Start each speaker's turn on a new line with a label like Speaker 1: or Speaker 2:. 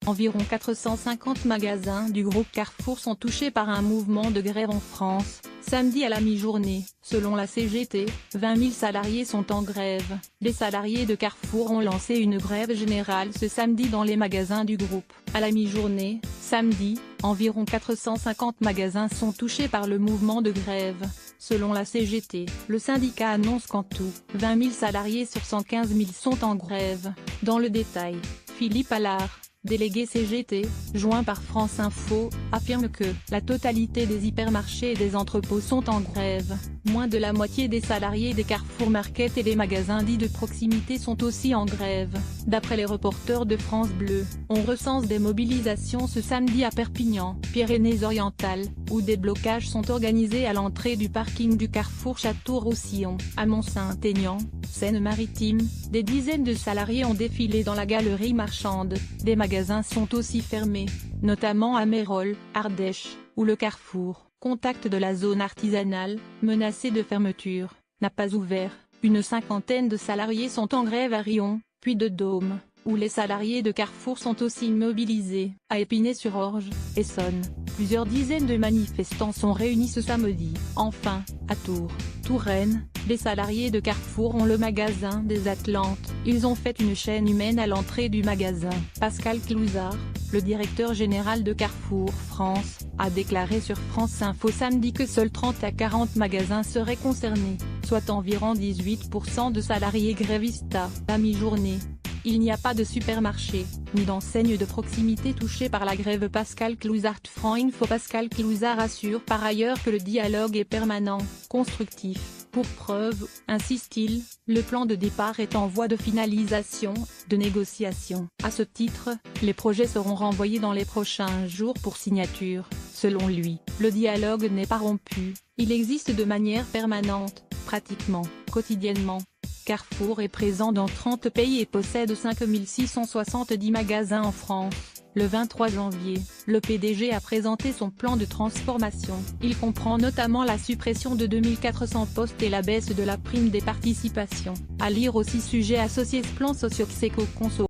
Speaker 1: Environ 450 magasins du groupe Carrefour sont touchés par un mouvement de grève en France. Samedi à la mi-journée, selon la CGT, 20 000 salariés sont en grève. Les salariés de Carrefour ont lancé une grève générale ce samedi dans les magasins du groupe. À la mi-journée, samedi, environ 450 magasins sont touchés par le mouvement de grève. Selon la CGT, le syndicat annonce qu'en tout, 20 000 salariés sur 115 000 sont en grève. Dans le détail, Philippe Allard, délégué CGT, joint par France Info, affirme que la totalité des hypermarchés et des entrepôts sont en grève. Moins de la moitié des salariés des Carrefour Market et des magasins dits de proximité sont aussi en grève. D'après les reporters de France Bleu, on recense des mobilisations ce samedi à Perpignan, Pyrénées-Orientales, où des blocages sont organisés à l'entrée du parking du Carrefour Château-Roussillon. À Mont-Saint-Aignan, Seine-Maritime, des dizaines de salariés ont défilé dans la galerie marchande. Des magasins sont aussi fermés, notamment à Mérolles, Ardèche, où le Carrefour, contact de la zone artisanale, menacé de fermeture, n'a pas ouvert. Une cinquantaine de salariés sont en grève à Riom, Puy-de-Dôme, où les salariés de Carrefour sont aussi mobilisés. À Épinay-sur-Orge, Essonne, plusieurs dizaines de manifestants sont réunis ce samedi. Enfin, à Tours, Touraine, les salariés de Carrefour ont le magasin des Atlantes. Ils ont fait une chaîne humaine à l'entrée du magasin. Pascal Clouzard, le directeur général de Carrefour France, a déclaré sur France Info samedi que seuls 30 à 40 magasins seraient concernés, soit environ 18% de salariés grévistes. À la mi-journée, il n'y a pas de supermarché, ni d'enseigne de proximité touchée par la grève. Pascal Clouzard France Info. Pascal Clouzard assure par ailleurs que le dialogue est permanent, constructif. Pour preuve, insiste-t-il, le plan de départ est en voie de finalisation, de négociation. À ce titre, les projets seront renvoyés dans les prochains jours pour signature. Selon lui, le dialogue n'est pas rompu, il existe de manière permanente, pratiquement, quotidiennement. Carrefour est présent dans 30 pays et possède 5 670 magasins en France. Le 23 janvier, le PDG a présenté son plan de transformation. Il comprend notamment la suppression de 2400 postes et la baisse de la prime des participations. À lire aussi sujet associé. Ce plan socio-éco-conso.